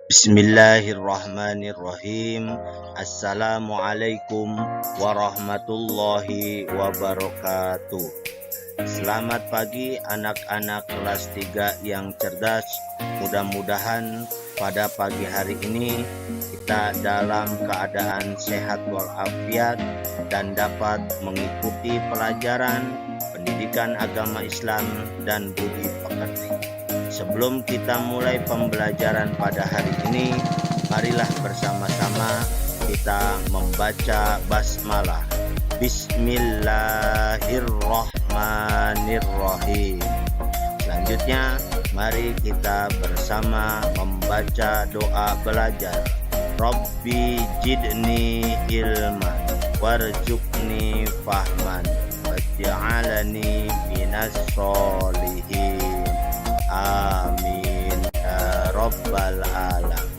Bismillahirrahmanirrahim. Assalamualaikum warahmatullahi wabarakatuh. Selamat pagi anak-anak kelas 3 yang cerdas. Mudah-mudahan pada pagi hari ini kita dalam keadaan sehat walafiat dan dapat mengikuti pelajaran pendidikan agama Islam dan budi pekerti. Sebelum kita mulai pembelajaran pada hari ini, marilah bersama-sama kita membaca basmalah. Bismillahirrahmanirrahim. Selanjutnya, mari kita bersama membaca doa belajar. Rabbi jidni ilman warzuqni fahman waj'alni minas sholihin. Amin ya Rabbal Alamin.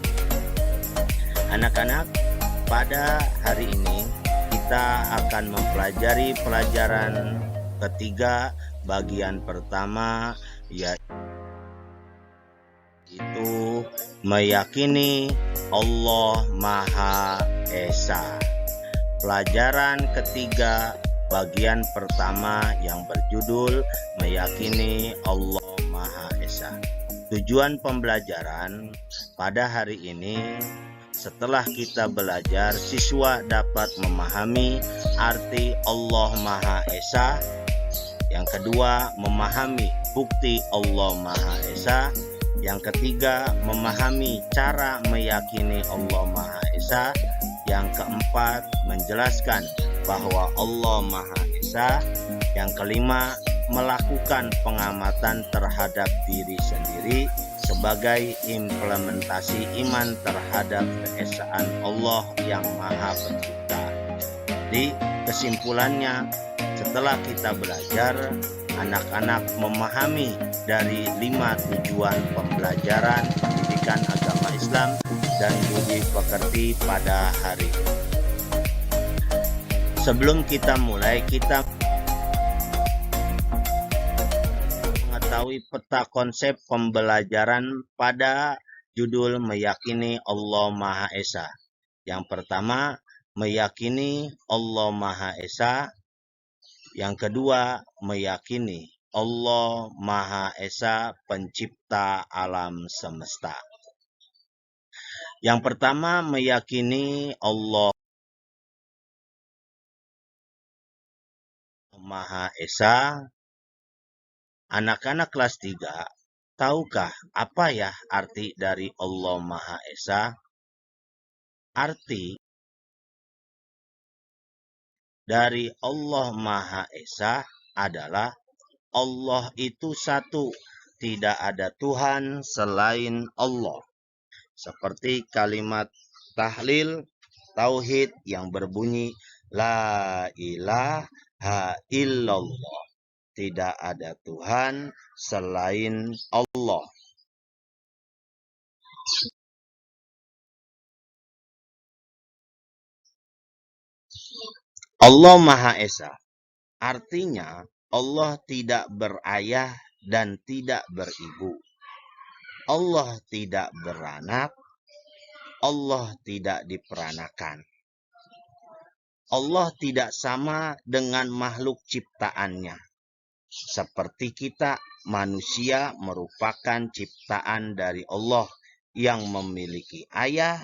Anak-anak, pada hari ini kita akan mempelajari pelajaran ketiga bagian pertama, yaitu meyakini Allah Maha Esa. Pelajaran ketiga bagian pertama yang berjudul meyakini Allah Maha Esa. Tujuan pembelajaran pada hari ini, setelah kita belajar, siswa dapat memahami arti Allah Maha Esa. Yang kedua, memahami bukti Allah Maha Esa. Yang ketiga, memahami cara meyakini Allah Maha Esa. Yang keempat, menjelaskan bahwa Allah Maha Esa. Yang kelima, melakukan pengamatan terhadap diri sendiri sebagai implementasi iman terhadap keesaan Allah yang Maha Pencipta. Di kesimpulannya, setelah kita belajar, anak-anak memahami dari 5 tujuan pembelajaran pendidikan agama Islam dan budi pekerti pada hari ini. Sebelum kita mulai, kita mengetahui peta konsep pembelajaran pada judul meyakini Allah Maha Esa. Yang pertama, meyakini Allah Maha Esa. Yang kedua, meyakini Allah Maha Esa pencipta alam semesta. Yang pertama, meyakini Allah Maha Esa. Anak-anak kelas 3, tahukah apa ya arti dari Allah Maha Esa? Arti dari Allah Maha Esa adalah Allah itu satu, tidak ada Tuhan selain Allah. Seperti kalimat tahlil tauhid yang berbunyi La ilaha illallah. Tidak ada Tuhan selain Allah. Allah Maha Esa artinya Allah tidak berayah dan tidak beribu. Allah tidak beranak. Allah tidak diperanakan. Allah tidak sama dengan makhluk ciptaannya. Seperti kita, manusia merupakan ciptaan dari Allah yang memiliki ayah,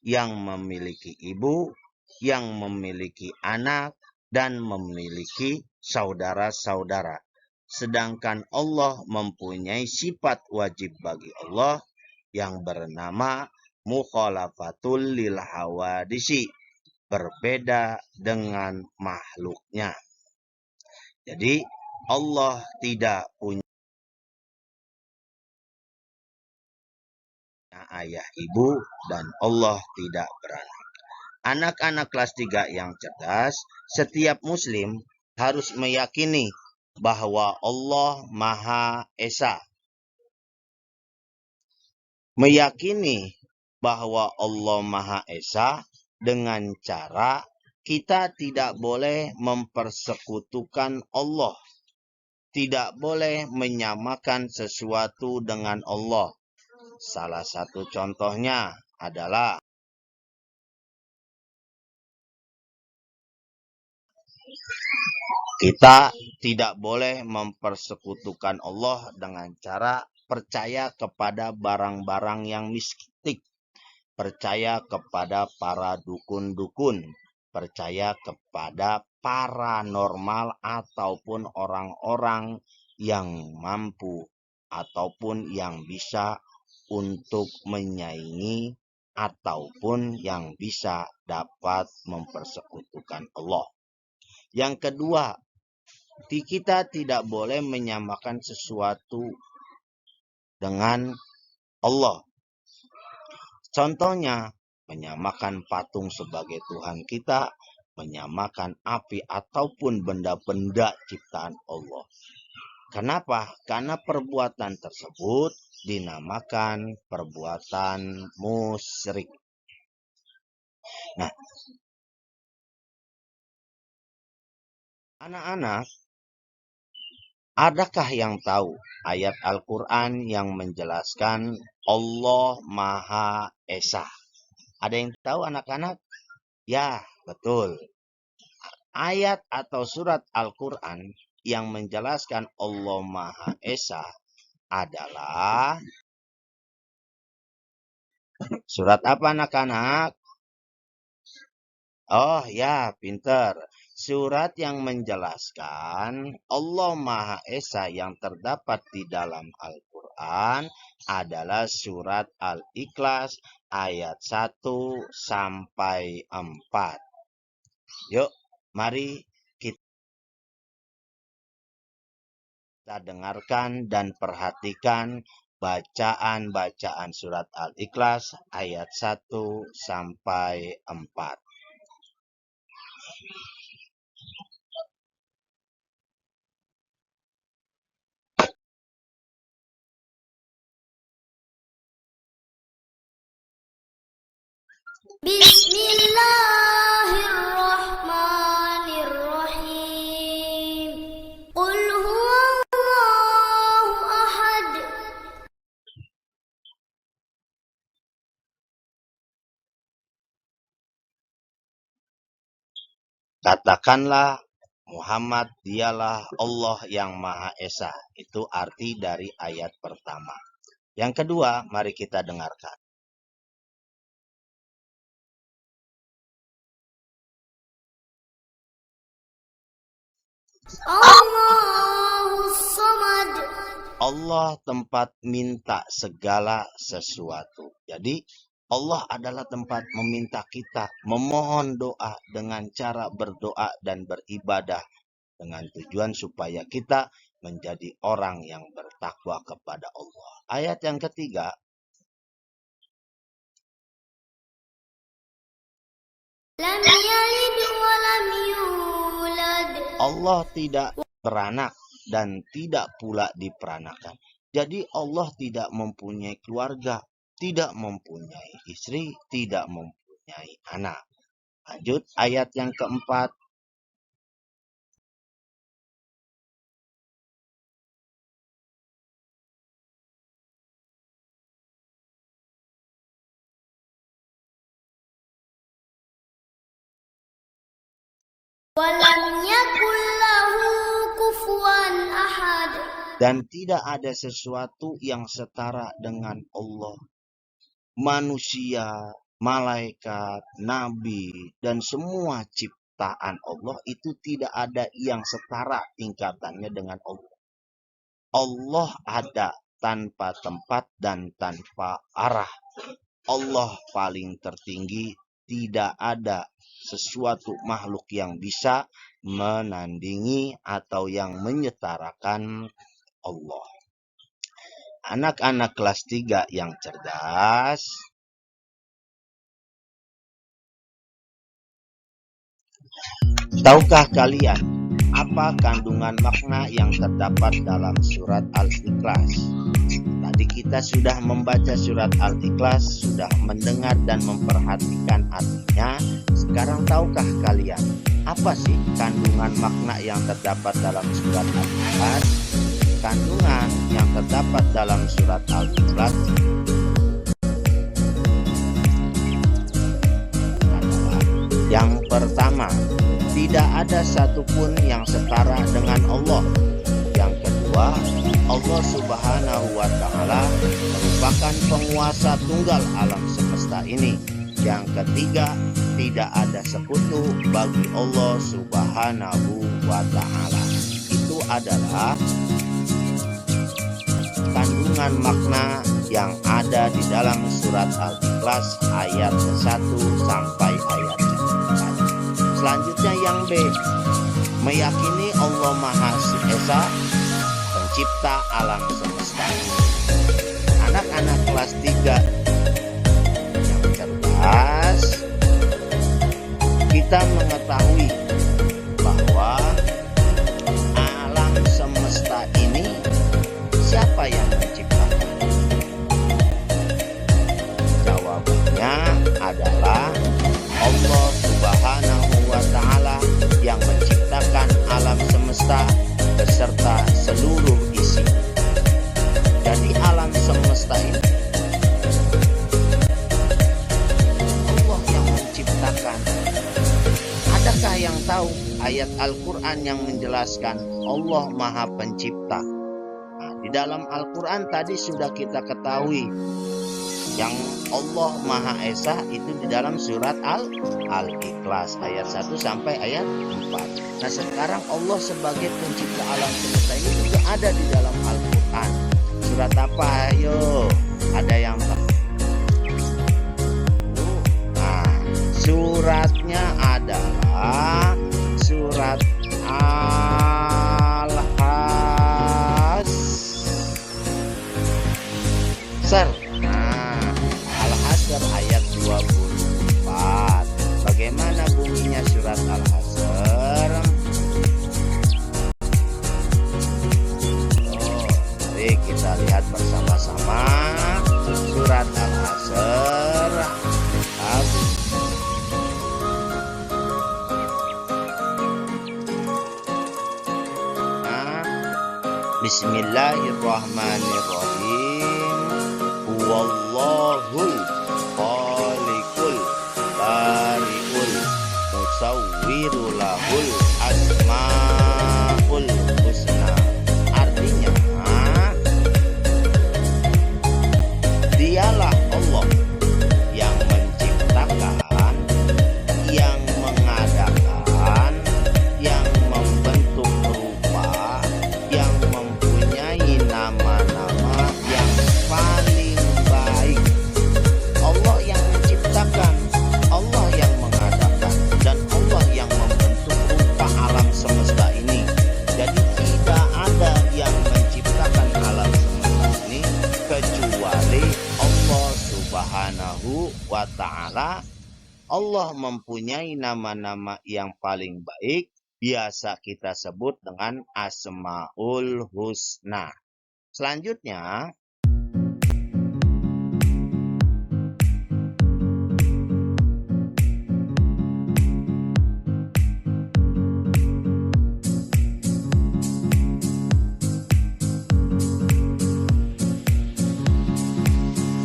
yang memiliki ibu, yang memiliki anak, dan memiliki saudara-saudara. Sedangkan Allah mempunyai sifat wajib bagi Allah yang bernama mukhalafatul lil hawadisi, berbeda dengan makhluknya. Jadi Allah tidak punya ayah ibu dan Allah tidak beranak. Anak-anak kelas 3 yang cerdas, setiap muslim harus meyakini bahwa Allah Maha Esa. Meyakini bahwa Allah Maha Esa dengan cara kita tidak boleh mempersekutukan Allah. Tidak boleh menyamakan sesuatu dengan Allah. Salah satu contohnya adalah kita tidak boleh mempersekutukan Allah dengan cara percaya kepada barang-barang yang mistik, percaya kepada para dukun-dukun, percaya kepada paranormal ataupun orang-orang yang mampu ataupun yang bisa untuk menyaingi ataupun yang bisa dapat mempersekutukan Allah. Yang kedua, kita tidak boleh menyamakan sesuatu dengan Allah. Contohnya, menyamakan patung sebagai Tuhan kita, menyamakan api ataupun benda-benda ciptaan Allah. Kenapa? Karena perbuatan tersebut dinamakan perbuatan musyrik. Nah, anak-anak, adakah yang tahu ayat Al-Quran yang menjelaskan Allah Maha Esa? Ada yang tahu anak-anak? Ya, betul. Ayat atau surat Al-Quran yang menjelaskan Allah Maha Esa adalah surat apa anak-anak? Oh ya, pinter. Surat yang menjelaskan Allah Maha Esa yang terdapat di dalam Al-Quran adalah surat Al-Ikhlas ayat 1 sampai 4. Yuk, mari kita dengarkan dan perhatikan bacaan-bacaan surat Al-Ikhlas ayat 1 sampai 4. Bismillahirrahmanirrahim. Qul huwallahu ahad. Katakanlah Muhammad dialah Allah yang Maha Esa. Itu arti dari ayat pertama. Yang kedua, mari kita dengarkan. Allahus Samad. Allah tempat minta segala sesuatu. Jadi Allah adalah tempat meminta kita memohon doa dengan cara berdoa dan beribadah dengan tujuan supaya kita menjadi orang yang bertakwa kepada Allah. Ayat yang ketiga, Lam yalid wa lam yulad. Allah tidak beranak dan tidak pula diperanakan. Jadi Allah tidak mempunyai keluarga, tidak mempunyai istri, tidak mempunyai anak. Lanjut ayat yang keempat. Walam yakul lahu kufuwan ahad. Dan tidak ada sesuatu yang setara dengan Allah. Manusia, malaikat, nabi, dan semua ciptaan Allah itu tidak ada yang setara tingkatannya dengan Allah. Allah ada tanpa tempat dan tanpa arah. Allah paling tertinggi, tidak ada sesuatu makhluk yang bisa menandingi atau yang menyetarakan Allah. Anak-anak kelas 3 yang cerdas, tahukah kalian apa kandungan makna yang terdapat dalam surat Al-Ikhlas? Tadi kita sudah membaca surat Al-Ikhlas, sudah mendengar dan memperhatikan artinya. Sekarang tahukah kalian apa sih kandungan makna yang terdapat dalam surat Al-Ikhlas? Kandungan yang terdapat dalam surat Al-Ikhlas pertama, tidak ada satupun yang setara dengan Allah. Yang kedua, Allah Subhanahu wa Ta'ala merupakan penguasa tunggal alam semesta ini. Yang ketiga, tidak ada sekutu bagi Allah Subhanahu wa Ta'ala. Itu adalah kandungan makna yang ada di dalam surat Al-Ikhlas ayat 1 sampai ayat 4. Selanjutnya yang B, meyakini Allah Maha Esa, pencipta alam semesta ini. Anak-anak kelas 3 yang cerdas, kita mengetahui bahwa alam semesta ini siapa yang menciptakan? Jawabannya adalah Allah Subhanahu wa Ta'ala yang menciptakan alam semesta beserta seluruh isi. Jadi alam semesta ini Allah yang menciptakan. Adakah yang tahu ayat Al-Quran yang menjelaskan Allah Maha Pencipta? Di dalam Al-Quran tadi sudah kita ketahui yang Allah Maha Esa itu di dalam surat Al-Ikhlas ayat 1 sampai ayat 4. Nah sekarang Allah sebagai pencipta alam semesta ini juga ada di dalam Al-Quran. Surat apa? Ayo, ada yang tahu? Nah, suratnya adalah surat Al-Hasr. Nah, Al-Hasr ayat 24. Bagaimana bunyinya surat Al-Hasr? Mari kita lihat bersama-sama surat Al-Hasr. Bismillahirrahmanirrahim. Huwallahul khaliqul bari'ul musawwiru lahul asmaul husna. Artinya, dialah Allah yang menciptakan, yang mengadakan, yang membentuk rupa, yang mempunyai nama-nama yang paling baik. Allah yang menciptakan, Allah yang mengadakan, dan Allah yang membentuk rupa alam semesta ini. Jadi tidak ada yang menciptakan alam semesta ini kecuali Allah Subhanahu wa Ta'ala. Allah mempunyai nama-nama yang paling baik, biasa kita sebut dengan Asmaul Husna. Selanjutnya,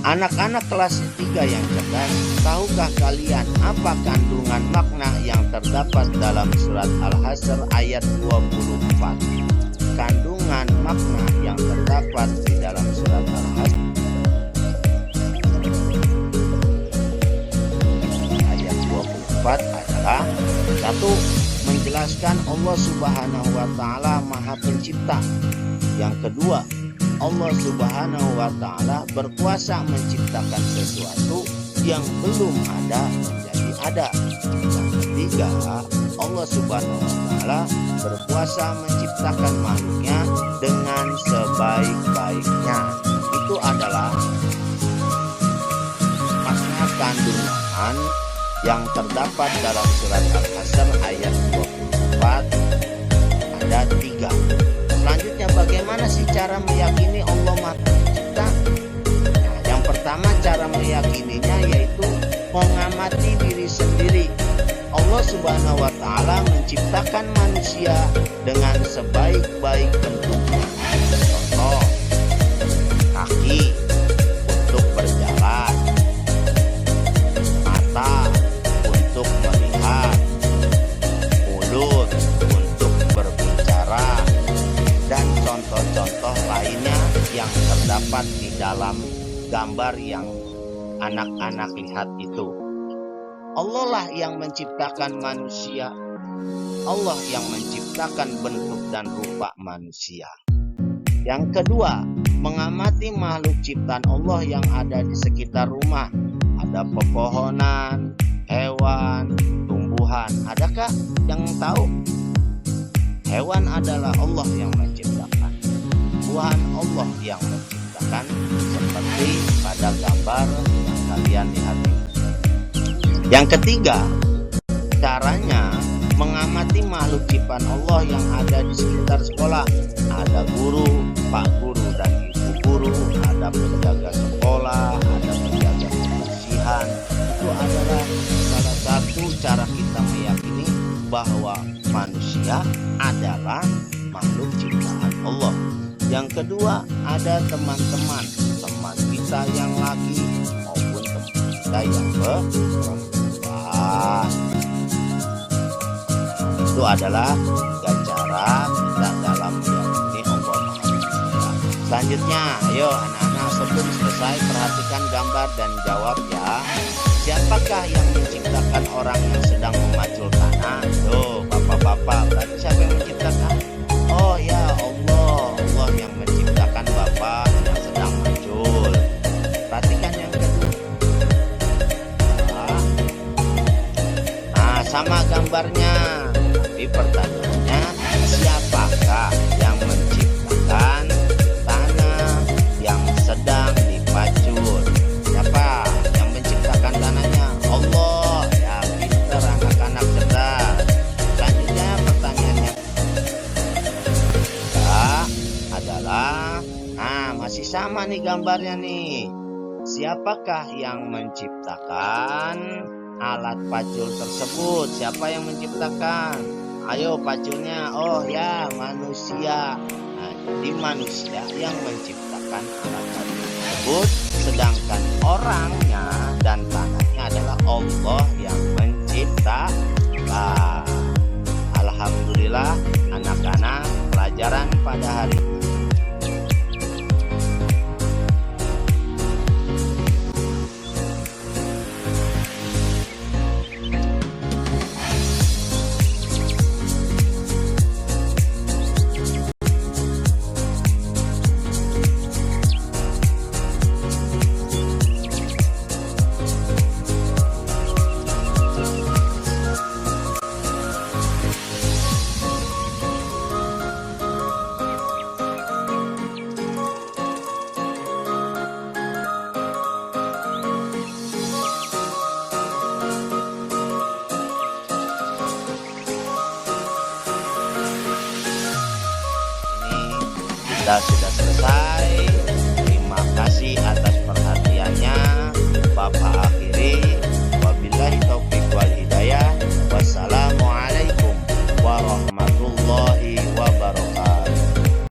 anak-anak kelas 3 yang cerdas, tahukah kalian apa kandungan makna yang terdapat dalam surat Al-Hasr ayat 24? Kandungan makna yang terdapat di dalam surat Al-Hasr ayat 24 adalah: 1. Menjelaskan Allah Subhanahu wa Ta'ala Maha Pencipta. Yang kedua, Allah Subhanahu wa Ta'ala berkuasa menciptakan sesuatu yang belum ada menjadi ada. Yang ketiga, Allah Subhanahu wa Ta'ala berkuasa menciptakan makhluknya dengan sebaik-baiknya. Itu adalah makna kandungan yang terdapat dalam surat Al-Hasr ayat 24. Ada 3. Selanjutnya, bagaimana sih cara meyakini Allah Maha Pencipta? Nah, yang pertama cara meyakininya yaitu mengamati diri sendiri. Allah Subhanahu wa Ta'ala menciptakan manusia dengan sebaik-baik bentuknya. Contoh, kaki untuk berjalan, mata untuk melihat, mulut untuk berbicara, dan contoh-contoh lainnya yang terdapat di dalam gambar yang anak-anak lihat itu. Allah lah yang menciptakan manusia. Allah yang menciptakan bentuk dan rupa manusia. Yang kedua, mengamati makhluk ciptaan Allah yang ada di sekitar rumah. Ada pepohonan, hewan, tumbuhan. Adakah yang tahu? Hewan adalah Allah yang menciptakan. Tuhan Allah yang menciptakan, seperti pada gambar yang kalian lihat ini. Yang ketiga, caranya mengamati makhluk ciptaan Allah yang ada di sekitar sekolah. Ada guru, pak guru dan ibu guru, ada penjaga sekolah, ada penjaga kebersihan. Itu adalah salah satu cara kita meyakini bahwa manusia adalah makhluk ciptaan Allah. Yang kedua, ada teman-teman, teman kita yang laki maupun teman kita yang perempuan. Itu adalah tiga cara kita dalam meyakini Allah Maha Pencipta. Selanjutnya, ayo anak-anak, sebelum selesai perhatikan gambar dan jawab ya. Siapakah yang menciptakan orang yang sedang memacul tanah? Tuh, bapak-bapak, berarti siapa yang menciptakan? Oh ya, Allah. Allah yang menciptakan bapak yang sedang macul. Perhatikan yang kedua. Nah, sama gambarnya. Tapi pertanyaannya, siapakah yang menciptakan tanah yang sedang dipacul? Siapa yang menciptakan tanahnya? Allah. Ya, pintar anak-anak cerdas. Selanjutnya pertanyaannya adalah, masih sama nih gambarnya nih. Siapakah yang menciptakan alat pacul tersebut? Siapa yang menciptakan? Ayo paculnya. Oh ya, manusia. Nah, jadi manusia yang menciptakan alat pacul tersebut, sedangkan orangnya dan tanahnya adalah Allah yang menciptakan. Alhamdulillah anak-anak, pelajaran pada hari ini. Kita sudah